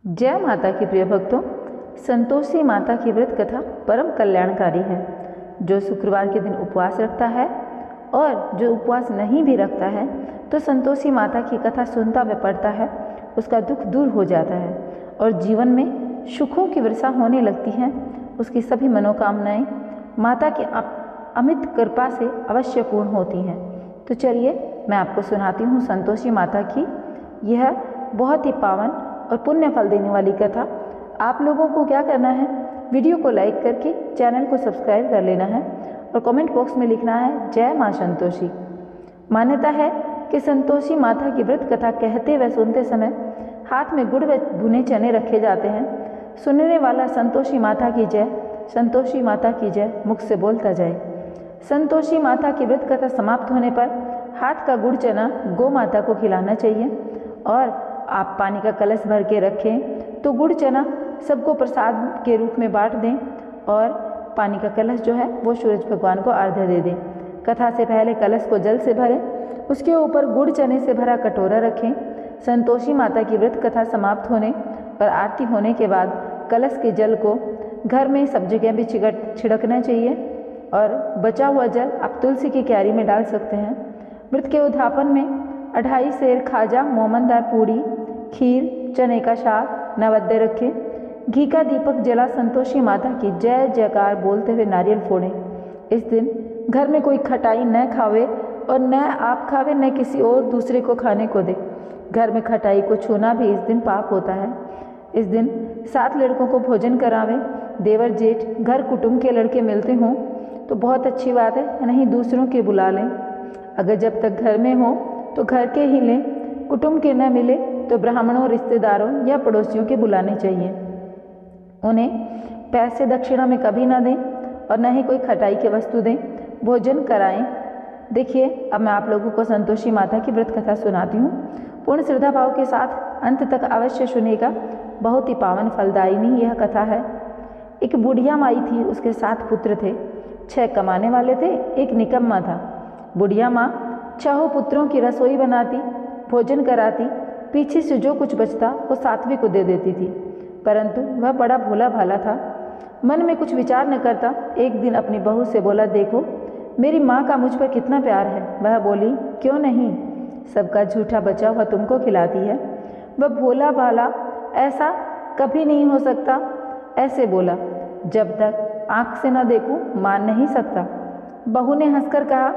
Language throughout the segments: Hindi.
जय माता की प्रिय भक्तों, संतोषी माता की व्रत कथा परम कल्याणकारी है। जो शुक्रवार के दिन उपवास रखता है और जो उपवास नहीं भी रखता है तो संतोषी माता की कथा सुनता व पढ़ता है, उसका दुख दूर हो जाता है और जीवन में सुखों की वर्षा होने लगती है। उसकी सभी मनोकामनाएं माता की अमित कृपा से अवश्य पूर्ण होती हैं। तो चलिए मैं आपको सुनाती हूँ संतोषी माता की यह बहुत ही पावन और पुण्य फल देने वाली कथा। आप लोगों को क्या करना है, वीडियो को लाइक करके चैनल को सब्सक्राइब कर लेना है और कमेंट बॉक्स में लिखना है जय माँ संतोषी। मान्यता है कि संतोषी माता की व्रत कथा कहते व सुनते समय हाथ में गुड़ व भुने चने रखे जाते हैं। सुनने वाला संतोषी माता की जय, संतोषी माता की जय मुख से बोलता जाए। संतोषी माता की व्रत कथा समाप्त होने पर हाथ का गुड़ चना गौ माता को खिलाना चाहिए और आप पानी का कलश भर के रखें तो गुड़ चना सबको प्रसाद के रूप में बांट दें और पानी का कलश जो है वो सूरज भगवान को अर्घ्य दे दें। कथा से पहले कलश को जल से भरें, उसके ऊपर गुड़ चने से भरा कटोरा रखें। संतोषी माता की व्रत कथा समाप्त होने और आरती होने के बाद कलश के जल को घर में सब जगह भी छिड़कना चाहिए और बचा हुआ जल आप तुलसी की क्यारी में डाल सकते हैं। व्रत के उद्यापन में 2.5 सेर खाजा, मोमनदार पूड़ी, खीर, चने का साग, नैवेद्य रखें। घी का दीपक जला संतोषी माता की जय जयकार बोलते हुए नारियल फोड़ें। इस दिन घर में कोई खटाई न खावे और न आप खावे न किसी और दूसरे को खाने को दे। घर में खटाई को छूना भी इस दिन पाप होता है। इस दिन 7 लड़कों को भोजन करावें। देवर जेठ घर कुटुंब के लड़के मिलते हों तो बहुत अच्छी बात है, नहीं दूसरों के बुला लें। अगर जब तक घर में हो तो घर के ही लें, कुटुंब के न मिले तो ब्राह्मणों, रिश्तेदारों या पड़ोसियों के बुलाने चाहिए। उन्हें पैसे दक्षिणा में कभी ना दें और न ही कोई खटाई की वस्तु दें। भोजन कराएं। देखिए अब मैं आप लोगों को संतोषी माता की व्रत कथा सुनाती हूँ। पूर्ण श्रद्धा भाव के साथ अंत तक अवश्य सुनेगा। बहुत ही पावन फलदायिनी यह कथा है। एक बुढ़िया माई थी, उसके 7 पुत्र थे। 6 कमाने वाले थे, एक निकम्मा था। बुढ़िया माँ 6 पुत्रों की रसोई बनाती, भोजन कराती, पीछे से जो कुछ बचता वो 7वें को दे देती थी। परंतु वह बड़ा भोला भाला था, मन में कुछ विचार न करता। एक दिन अपनी बहू से बोला, देखो मेरी माँ का मुझ पर कितना प्यार है। वह बोली, क्यों नहीं, सबका झूठा बचा हुआ तुमको खिलाती है। वह भोला भाला ऐसा कभी नहीं हो सकता, ऐसे बोला। जब तक आँख से न देखूं मान नहीं सकता। बहू ने हंसकर कहा,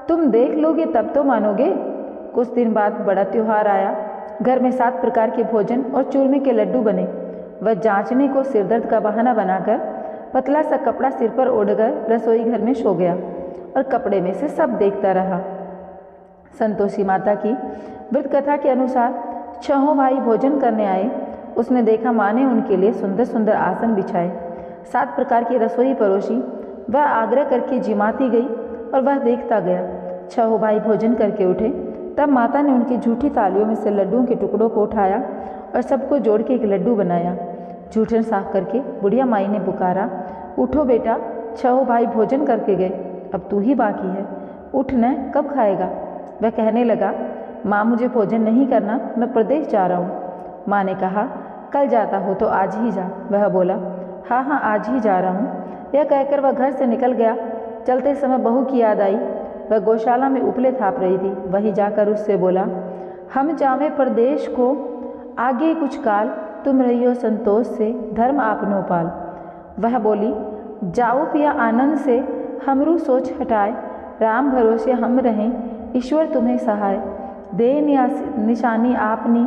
तुम देख लोगे तब तो मानोगे। कुछ दिन बाद बड़ा त्योहार आया। घर में 7 प्रकार के भोजन और चूरमे के लड्डू बने। वह जांचने को सिरदर्द का बहाना बनाकर पतला सा कपड़ा सिर पर ओढ़कर रसोई घर में सो गया और कपड़े में से सब देखता रहा। संतोषी माता की व्रत कथा के अनुसार 6 भाई भोजन करने आए। उसने देखा माँ ने उनके लिए सुंदर सुंदर आसन बिछाए, 7 प्रकार की रसोई परोसी। वह आग्रह करके जिमाती गई और वह देखता गया। 6 भाई भोजन करके उठे। तब माता ने उनकी झूठी थालियों में से लड्डुओं के टुकड़ों को उठाया और सबको जोड़ के एक लड्डू बनाया। जूठन साफ करके बुढ़िया माई ने पुकारा, उठो बेटा, 6 भाई भोजन करके गए, अब तू ही बाकी है, उठ न, कब खाएगा। वह कहने लगा, माँ मुझे भोजन नहीं करना, मैं प्रदेश जा रहा हूँ। माँ ने कहा, कल जाता हो तो आज ही जा। वह बोला, हाँ हाँ आज ही जा रहा हूँ। यह कहकर वह घर से निकल गया। चलते समय बहू की याद आई। वह गौशाला में उपले थाप रही थी। वहीं जाकर उससे बोला, हम जावे प्रदेश को आगे कुछ काल, तुम रहियो संतोष से धर्म आपनो पाल। वह बोली, जाओ पिया आनंद से, हमरू सोच हटाए, राम भरोसे हम रहें, ईश्वर तुम्हें सहाय। दे निशानी आपनी,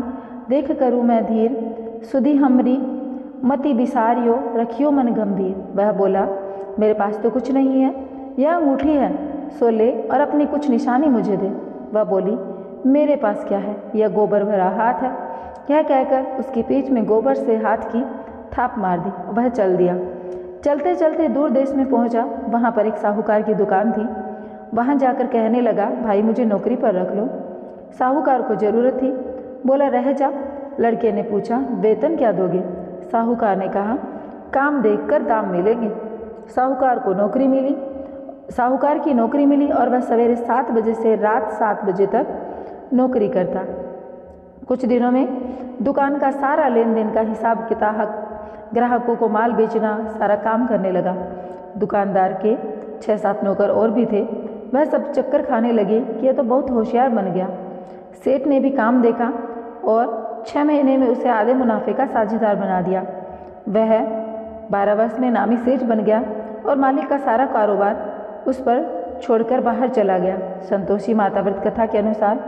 देख करूँ मैं धीर, सुधी हमरी मति बिसारियो, रखियो मन गंभीर। वह बोला, मेरे पास तो कुछ नहीं है, यह अंगूठी है, सो ले और अपनी कुछ निशानी मुझे दे। वह बोली, मेरे पास क्या है, यह गोबर भरा हाथ है। यह कहकर उसकी पीठ में गोबर से हाथ की थाप मार दी। वह चल दिया। चलते चलते दूर देश में पहुंचा। वहां पर एक साहूकार की दुकान थी। वहां जाकर कहने लगा, भाई मुझे नौकरी पर रख लो। साहूकार को जरूरत थी, बोला रह जा। लड़के ने पूछा, वेतन क्या दोगे। साहूकार ने कहा, काम देखकर दाम मिलेंगे। साहूकार को नौकरी मिली। साहूकार की नौकरी मिली और वह सवेरे 7 बजे से रात 7 बजे तक नौकरी करता। कुछ दिनों में दुकान का सारा लेन देन का हिसाब किताब, ग्राहकों को माल बेचना, सारा काम करने लगा। दुकानदार के 6-7 नौकर और भी थे। वह सब चक्कर खाने लगे कि यह तो बहुत होशियार बन गया। सेठ ने भी काम देखा और 6 महीने में उसे आधे मुनाफे का साझेदार बना दिया। वह 12 वर्ष में नामी सेठ बन गया और मालिक का सारा कारोबार उस पर छोड़कर बाहर चला गया। संतोषी माता व्रत कथा के अनुसार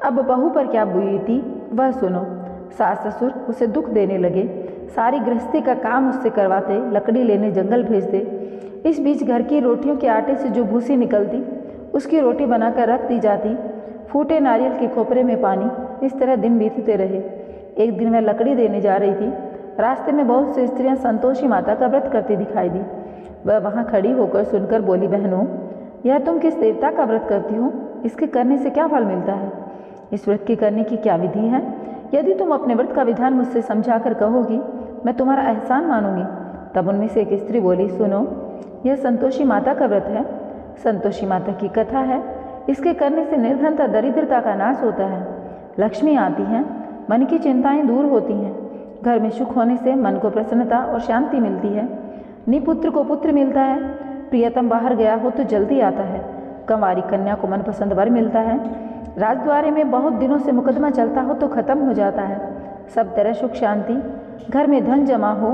अब बहू पर क्या बीती वह सुनो। सास ससुर उसे दुख देने लगे, सारी गृहस्थी का काम उससे करवाते, लकड़ी लेने जंगल भेजते। इस बीच घर की रोटियों के आटे से जो भूसी निकलती उसकी रोटी बनाकर रख दी जाती। फूटे नारियल के खोपरे में पानी। इस तरह दिन बीतते रहे। एक दिन वह लकड़ी देने जा रही थी। रास्ते में बहुत सी स्त्रियां संतोषी माता का व्रत करती दिखाई दी। वह वहां खड़ी होकर सुनकर बोली, बहनों, यह तुम किस देवता का व्रत करती हो? इसके करने से क्या फल मिलता है? इस व्रत के करने की क्या विधि है? यदि तुम अपने व्रत का विधान मुझसे समझाकर कहोगी, मैं तुम्हारा एहसान मानूंगी। तब उनमें से एक स्त्री बोली, सुनो, यह संतोषी माता का व्रत है। संतोषी माता की कथा है। इसके करने से निर्धनता, दरिद्रता का नाश होता है। लक्ष्मी आती है, मन की चिंताएं दूर होती हैं। घर में सुख होने से मन को प्रसन्नता और शांति मिलती है। निपुत्र को पुत्र मिलता है। प्रियतम बाहर गया हो तो जल्दी आता है। कंवारी कन्या को मनपसंद वर मिलता है। राजद्वारे में बहुत दिनों से मुकदमा चलता हो तो खत्म हो जाता है। सब तरह सुख शांति। घर में धन जमा हो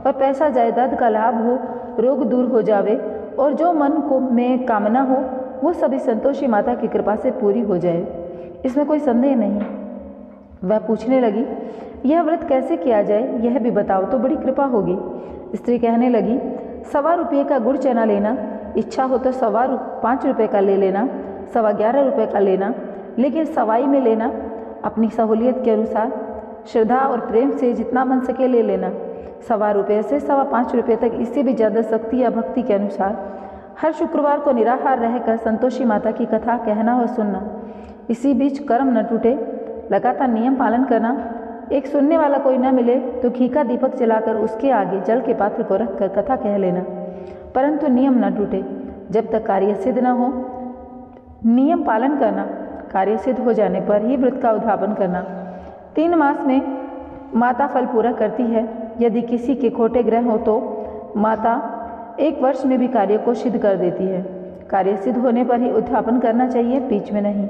और पैसा जायदाद का लाभ हो, रोग दूर हो जावे और जो मन को में कामना हो वो सभी संतोषी माता की कृपा से पूरी हो जाए, इसमें कोई संदेह नहीं। वह पूछने लगी, यह व्रत कैसे किया जाए, यह भी बताओ तो बड़ी कृपा होगी। स्त्री कहने लगी, 1.25 रुपये का गुड़ चना लेना, इच्छा हो तो 5 रुपये का ले लेना, 11.25 रुपये का लेना, लेकिन सवाई में लेना। अपनी सहूलियत के अनुसार श्रद्धा और प्रेम से जितना बन सके ले लेना। 1.25 रुपये से 5.25 रुपये तक, इससे भी ज़्यादा शक्ति या भक्ति के अनुसार। हर शुक्रवार को निराहार रहकर संतोषी माता की कथा कहना और सुनना। इसी बीच कर्म न टूटे, लगातार नियम पालन करना। एक सुनने वाला कोई न मिले तो घी का दीपक जलाकर उसके आगे जल के पात्र को रखकर कथा कह लेना, परंतु नियम न टूटे। जब तक कार्य सिद्ध न हो नियम पालन करना। कार्य सिद्ध हो जाने पर ही व्रत का उद्यापन करना। 3 मास में माता फल पूरा करती है। यदि किसी के खोटे ग्रह हो तो माता 1 वर्ष में भी कार्य को सिद्ध कर देती है। कार्य सिद्ध होने पर ही उद्यापन करना चाहिए, बीच में नहीं।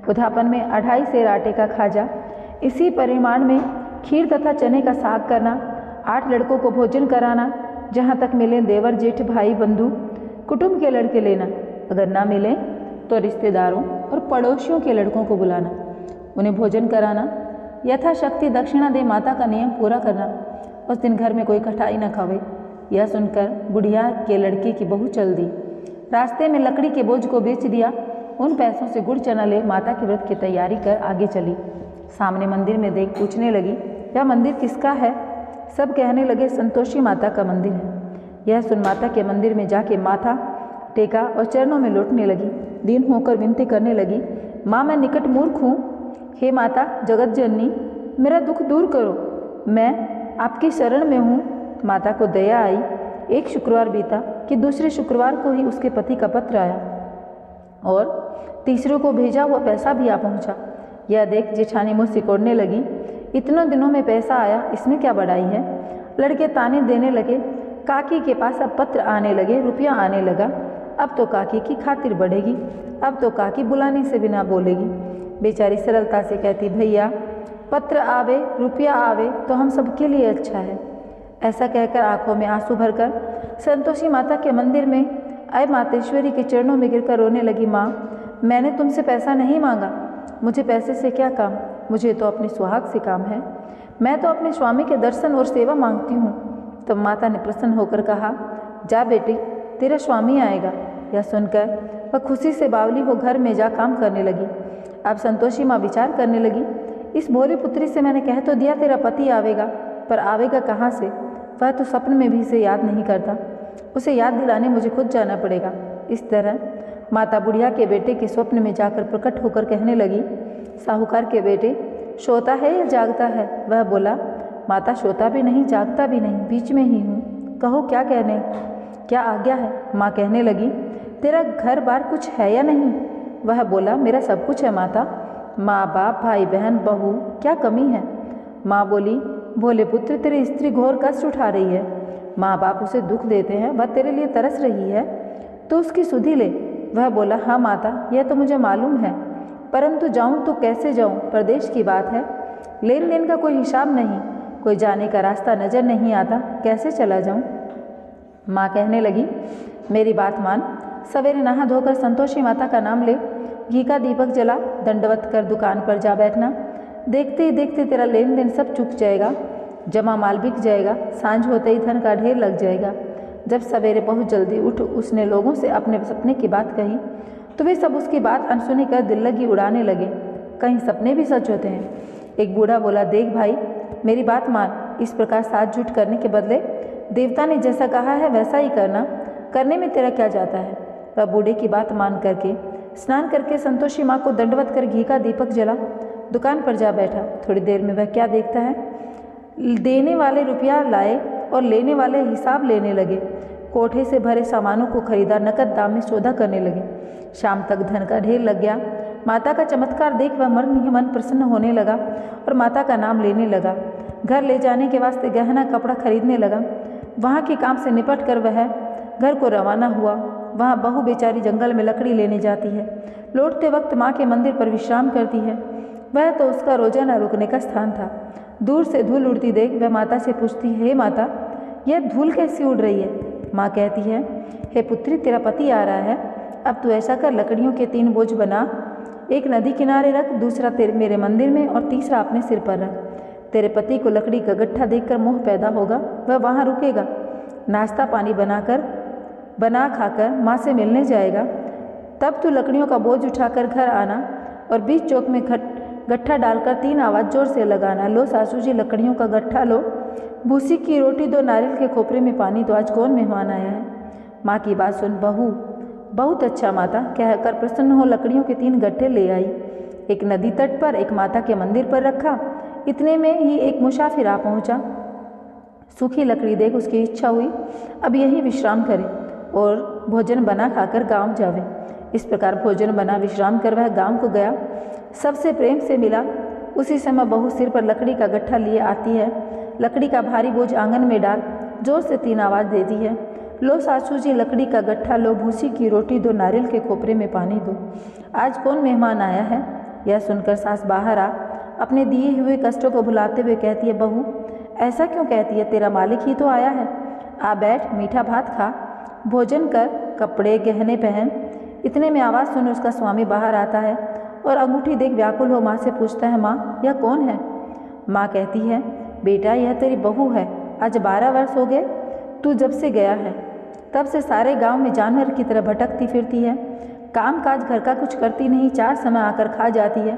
उद्यापन में 2.5 सेर आटे का खाजा, इसी परिमाण में खीर तथा चने का साग करना। 8 लड़कों को भोजन कराना। जहाँ तक मिले देवर जेठ भाई बंधु कुटुंब के लड़के लेना। अगर ना मिले तो रिश्तेदारों और पड़ोसियों के लड़कों को बुलाना, उन्हें भोजन कराना। यथाशक्ति दक्षिणा दे माता का नियम पूरा करना। उस दिन घर में कोई कटाई न खावे। यह सुनकर बुढ़िया के लड़के की बहू चल दी। रास्ते में लकड़ी के बोझ को बेच दिया। उन पैसों से गुड़ चना ले माता के व्रत की तैयारी कर आगे चली। सामने मंदिर में देख पूछने लगी, यह मंदिर किसका है? सब कहने लगे, संतोषी माता का मंदिर है। यह सुन माता के मंदिर में जाके माथा टेका और चरणों में लौटने लगी। दीन होकर विनती करने लगी, माँ मैं निकट मूर्ख हूँ। हे माता जगत जननी, मेरा दुख दूर करो, मैं आपकी शरण में हूँ। माता को दया आई। एक शुक्रवार बीता कि दूसरे शुक्रवार को ही उसके पति का पत्र आया और तीसरे को भेजा हुआ पैसा भी आ पहुँचा। यह देख जेठानी मुँह सिकोड़ने लगी, इतनों दिनों में पैसा आया, इसमें क्या बड़ाई है। लड़के ताने देने लगे। काकी के पास अब पत्र आने लगे, रुपया आने लगा। अब तो काकी की खातिर बढ़ेगी, अब तो काकी बुलाने से बिना बोलेगी। बेचारी सरलता से कहती, भैया पत्र आवे रुपया आवे तो हम सबके लिए अच्छा है। ऐसा कहकर आंखों में आंसू भरकर संतोषी माता के मंदिर में आए मातेश्वरी के चरणों में गिरकर रोने लगी, माँ मैंने तुमसे पैसा नहीं मांगा, मुझे पैसे से क्या काम, मुझे तो अपने सुहाग से काम है। मैं तो अपने स्वामी के दर्शन और सेवा मांगती हूँ। तब माता ने प्रसन्न होकर कहा, जा बेटी तेरा स्वामी आएगा। यह सुनकर वह खुशी से बावली हो घर में जा काम करने लगी। अब संतोषी माँ विचार करने लगी, इस भोली पुत्री से मैंने कह तो दिया तेरा पति आवेगा, पर आवेगा कहाँ से? वह तो सपन में भी इसे याद नहीं करता। उसे याद दिलाने मुझे खुद जाना पड़ेगा। इस तरह माता बुढ़िया के बेटे के स्वप्न में जाकर प्रकट होकर कहने लगी, साहूकार के बेटे सोता है या जागता है? वह बोला, माता सोता भी नहीं जागता भी नहीं, बीच में ही हूँ, कहो क्या कहने, क्या आज्ञा है? माँ कहने लगी, तेरा घर बार कुछ है या नहीं? वह बोला, मेरा सब कुछ है माता, माँ बाप भाई बहन बहू, क्या कमी है? माँ बोली, भोले पुत्र, तेरी स्त्री घोर कष्ट उठा रही है। माँ बाप उसे दुख देते हैं, वह तेरे लिए तरस रही है तो उसकी सुधि ले। वह बोला, हाँ माता, यह तो मुझे मालूम है, परंतु जाऊँ तो कैसे जाऊँ? प्रदेश की बात है, लेन देन का कोई हिसाब नहीं, कोई जाने का रास्ता नजर नहीं आता, कैसे चला जाऊँ? माँ कहने लगी, मेरी बात मान, सवेरे नहा धोकर संतोषी माता का नाम ले, घी का दीपक जला, दंडवत कर दुकान पर जा बैठना। देखते ही देखते तेरा लेन देन सब चुक जाएगा, जमा माल बिक जाएगा, सांझ होते ही धन का ढेर लग जाएगा। जब सवेरे बहुत जल्दी उठ उसने लोगों से अपने सपने की बात कही तो वे सब उसकी बात अनसुनी कर दिल लगी उड़ाने लगे। कहीं सपने भी सच होते हैं। एक बूढ़ा बोला, देख भाई, मेरी बात मान, इस प्रकार साथ झूठ करने के बदले देवता ने जैसा कहा है वैसा ही करना, करने में तेरा क्या जाता है? वह बूढ़े की बात मान करके स्नान करके संतोषी माँ को दंडवत कर घी का दीपक जला, दुकान पर जा बैठा। थोड़ी देर में वह क्या देखता है, देने वाले रुपया लाए और लेने वाले हिसाब लेने लगे। कोठे से भरे सामानों को खरीदा, नकद दाम में सौदा करने लगे। शाम तक धन का ढेर लग गया। माता का चमत्कार देख वह मन प्रसन्न होने लगा और माता का नाम लेने लगा। घर ले जाने के वास्ते गहना कपड़ा खरीदने लगा। वहाँ के काम से निपट कर वह घर को रवाना हुआ। वहाँ बहू बेचारी जंगल में लकड़ी लेने जाती है, लौटते वक्त माँ के मंदिर पर विश्राम करती है। वह तो उसका रोजाना रुकने का स्थान था। दूर से धूल उड़ती देख वह माता से पूछती है, हे माता, यह धूल कैसी उड़ रही है? माँ कहती है, हे पुत्री, तेरा पति आ रहा है, अब तू ऐसा कर, लकड़ियों के 3 बोझ बना, एक नदी किनारे रख, दूसरा मेरे मंदिर में और तीसरा अपने सिर पर रख। तेरे पति को लकड़ी का गट्ठा देखकर मोह पैदा होगा, वह वहाँ रुकेगा, नाश्ता पानी बना खाकर माँ से मिलने जाएगा। तब तू लकड़ियों का बोझ उठाकर घर आना और बीच चौक में गट्ठा डालकर 3 आवाज़ जोर से लगाना, लो सासू जी लकड़ियों का गट्ठा लो, भूसी की रोटी दो, नारियल के खोपरे में पानी दो, आज कौन मेहमान आया है? माँ की बात सुन बहू बहुत अच्छा माता कहकर प्रसन्न हो लकड़ियों के 3 गट्ठे ले आई। एक नदी तट पर, एक माता के मंदिर पर रखा। इतने में ही एक मुसाफिर आ पहुँचा। सूखी लकड़ी देख उसकी इच्छा हुई अब यही विश्राम करे और भोजन बना खाकर गांव जावे। इस प्रकार भोजन बना विश्राम कर वह गांव को गया, सबसे प्रेम से मिला। उसी समय बहू सिर पर लकड़ी का गट्ठा लिए आती है। लकड़ी का भारी बोझ आंगन में डाल जोर से 3 आवाज़ देती है, लो सासू जी लकड़ी का गट्ठा लो, भूसी की रोटी दो, नारियल के खोपरे में पानी दो, आज कौन मेहमान आया है? यह सुनकर सास बाहर आ अपने दिए हुए कष्टों को भुलाते हुए कहती है, बहू ऐसा क्यों कहती है? तेरा मालिक ही तो आया है, आ बैठ, मीठा भात खा, भोजन कर, कपड़े गहने पहन। इतने में आवाज़ सुन उसका स्वामी बाहर आता है और अंगूठी देख व्याकुल हो माँ से पूछता है, माँ यह कौन है? माँ कहती है, बेटा यह तेरी बहू है, आज 12 वर्ष हो गए तू जब से गया है, तब से सारे गांव में जानवर की तरह भटकती फिरती है, काम काज घर का कुछ करती नहीं, 4 समय आकर खा जाती है।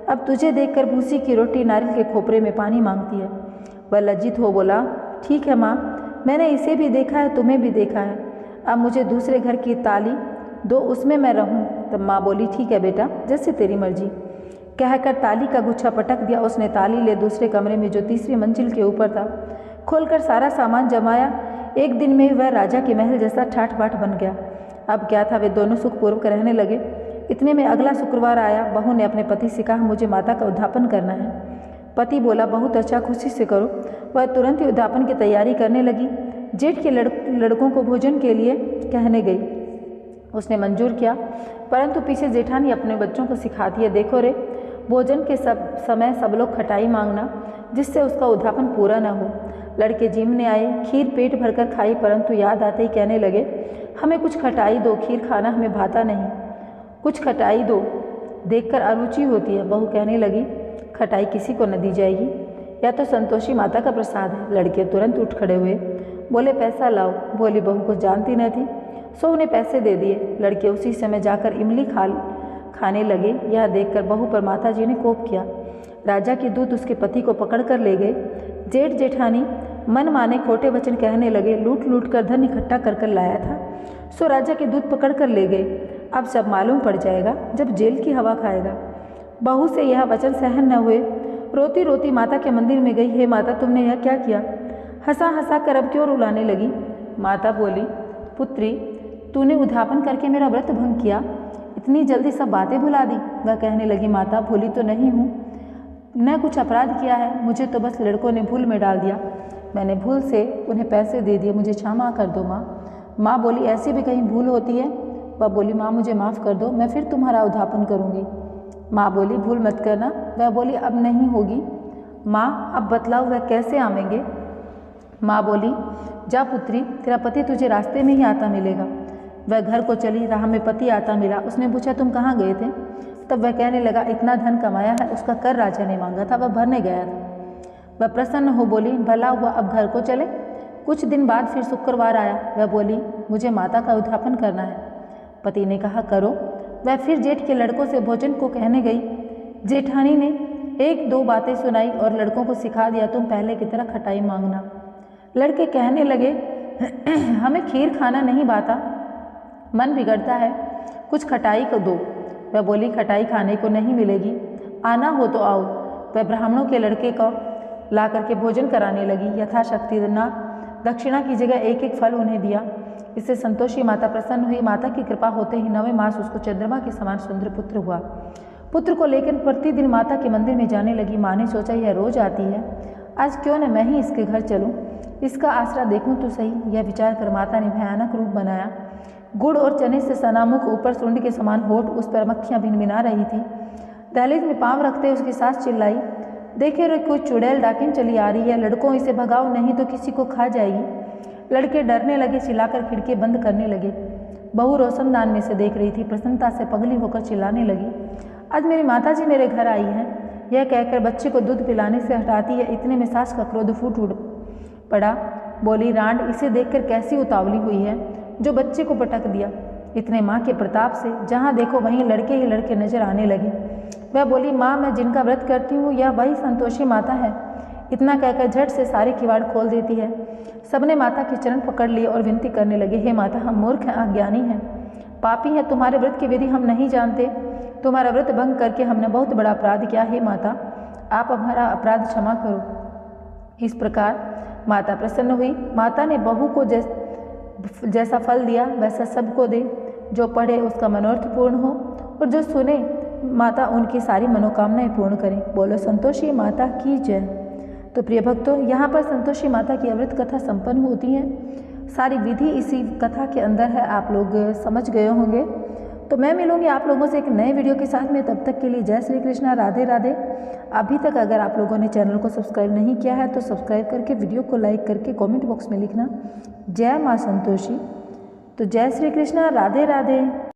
अब तुझे देखकर भूसी की रोटी नारियल के खोपरे में पानी मांगती है। वह लज्जित हो बोला, ठीक है माँ, मैंने इसे भी देखा है, तुम्हें भी देखा है, अब मुझे दूसरे घर की ताली दो, उसमें मैं रहूं। तब माँ बोली, ठीक है बेटा, जैसे तेरी मर्जी। कहकर ताली का गुच्छा पटक दिया। उसने ताली ले दूसरे कमरे में जो तीसरी मंजिल के ऊपर था खोलकर सारा सामान जमाया। एक दिन में वह राजा के महल जैसा ठाठ बाट बन गया। अब क्या था, वे दोनों सुखपूर्वक रहने लगे। इतने में अगला शुक्रवार आया। बहू ने अपने पति से कहा, मुझे माता का उद्यापन करना है। पति बोला, बहुत अच्छा, खुशी से करो। वह तुरंत ही उद्यापन की तैयारी करने लगी। जेठ के लड़कों को भोजन के लिए कहने गई। उसने मंजूर किया, परंतु पीछे जेठानी अपने बच्चों को सिखाती है, देखो रे, भोजन के समय सब लोग खटाई मांगना, जिससे उसका उद्यापन पूरा न हो। लड़के जिमने आए, खीर पेट भरकर खाई, परंतु याद आते ही कहने लगे, हमें कुछ खटाई दो, खीर खाना हमें भाता नहीं, कुछ खटाई दो, देखकर अरुचि होती है। बहू कहने लगी, खटाई किसी को न दी जाएगी, या तो संतोषी माता का प्रसाद है। लड़के तुरंत उठ खड़े हुए, बोले, पैसा लाओ। बोली बहू को जानती न थी, सो उन्हें पैसे दे दिए। लड़के उसी समय जाकर इमली खाने लगे। यह देखकर बहू पर माताजी ने कोप किया। राजा के दूत उसके पति को पकड़कर ले गए। जेठ जेठानी मन माने खोटे वचन कहने लगे, लूट लूट कर धन इकट्ठा कर लाया था, सो राजा के दूत पकड़ कर ले गए। अब सब मालूम पड़ जाएगा जब जेल की हवा खाएगा। बहू से यह वचन सहन न हुए, रोती रोती माता के मंदिर में गई। हे माता, तुमने यह क्या किया? हंसा हंसा कर अब क्यों रुलाने लगी? माता बोली, पुत्री, तूने उद्यापन करके मेरा व्रत भंग किया, इतनी जल्दी सब बातें भुला दी। वह कहने लगी, माता भूली तो नहीं हूँ, न कुछ अपराध किया है, मुझे तो बस लड़कों ने भूल में डाल दिया। मैंने भूल से उन्हें पैसे दे दिए, मुझे क्षमा कर दो माँ। माँ बोली ऐसी भी कहीं भूल होती है? वह बोली माँ मुझे माफ़ कर दो, मैं फिर तुम्हारा उद्धापन करूँगी। माँ बोली भूल मत करना। वह बोली अब नहीं होगी। माँ अब बतलाओ वह कैसे आवेंगे? माँ बोली जा पुत्री, तेरा पति तुझे रास्ते में ही आता मिलेगा। वह घर को चली, राह में पति आता मिला। उसने पूछा तुम कहाँ गए थे? तब वह कहने लगा इतना धन कमाया है, उसका कर राजा ने मांगा था, वह भरने गया था। वह प्रसन्न हो बोली भला हुआ, अब घर को चले। कुछ दिन बाद फिर शुक्रवार आया। वह बोली मुझे माता का उद्धापन करना है। पति ने कहा करो। वह फिर जेठ के लड़कों से भोजन को कहने गई। जेठानी ने एक दो बातें सुनाई और लड़कों को सिखा दिया तुम पहले की तरह खटाई मांगना। लड़के कहने लगे हमें खीर खाना नहीं भाता, मन बिगड़ता है, कुछ खटाई को दो। वह बोली खटाई खाने को नहीं मिलेगी, आना हो तो आओ। वह ब्राह्मणों के लड़के को ला करके भोजन कराने लगी। यथाशक्ति दक्षिणा की जगह एक एक फल उन्हें दिया। इससे संतोषी माता प्रसन्न हुई। माता की कृपा होते ही 9वें मास उसको चंद्रमा के समान सुंदर पुत्र हुआ। पुत्र को लेकर प्रतिदिन माता के मंदिर में जाने लगी। माँ ने सोचा यह रोज आती है, आज क्यों न मैं ही इसके घर चलूं, इसका आसरा देखूं तो सही। यह विचार कर माता ने भयानक रूप बनाया। गुड़ और चने से सना मुख, ऊपर सुंड के समान होठ, उस पर मक्खियाँ भिनभिना रही थी। दहलीज में पाँव रखते उसकी सास चिल्लाई देखे रे कोई चुड़ैल डाकिन चली आ रही है, लड़कों इसे भगाओ नहीं तो किसी को खा जाएगी। लड़के डरने लगे, चिल्लाकर खिड़की बंद करने लगे। बहू रोशनदान में से देख रही थी, प्रसन्नता से पगली होकर चिल्लाने लगी आज मेरी माताजी मेरे घर आई हैं। यह कहकर बच्चे को दूध पिलाने से हटाती है। इतने में सास का क्रोध फूट पड़ा। बोली रांड इसे देखकर कैसी उतावली हुई है जो बच्चे को पटक दिया। इतने माँ के प्रताप से जहाँ देखो वहीं लड़के ही लड़के नजर आने लगे। वह बोली माँ मैं जिनका व्रत करती हूँ यह वही संतोषी माता है। इतना कहकर झट से सारे किवाड़ खोल देती है। सबने माता के चरण पकड़ लिए और विनती करने लगे हे माता हम मूर्ख हैं, अज्ञानी हैं, पापी हैं, तुम्हारे व्रत की विधि हम नहीं जानते। तुम्हारा व्रत भंग करके हमने बहुत बड़ा अपराध किया। हे माता आप हमारा अपराध क्षमा करो। इस प्रकार माता प्रसन्न हुई। माता ने बहू को जैसा फल दिया वैसा सबको दे। जो पढ़े उसका मनोर्थ पूर्ण हो और जो सुने माता उनकी सारी मनोकामनाएं पूर्ण करें। बोलो संतोषी माता की जय। तो प्रिय भक्तों, यहाँ पर संतोषी माता की अमृत कथा संपन्न होती है। सारी विधि इसी कथा के अंदर है, आप लोग समझ गए होंगे। तो मैं मिलूंगी आप लोगों से एक नए वीडियो के साथ में। तब तक के लिए जय श्री कृष्णा, राधे राधे। अभी तक अगर आप लोगों ने चैनल को सब्सक्राइब नहीं किया है तो सब्सक्राइब करके वीडियो को लाइक करके कमेंट बॉक्स में लिखना जय माँ संतोषी। तो जय श्री कृष्णा, राधे राधे।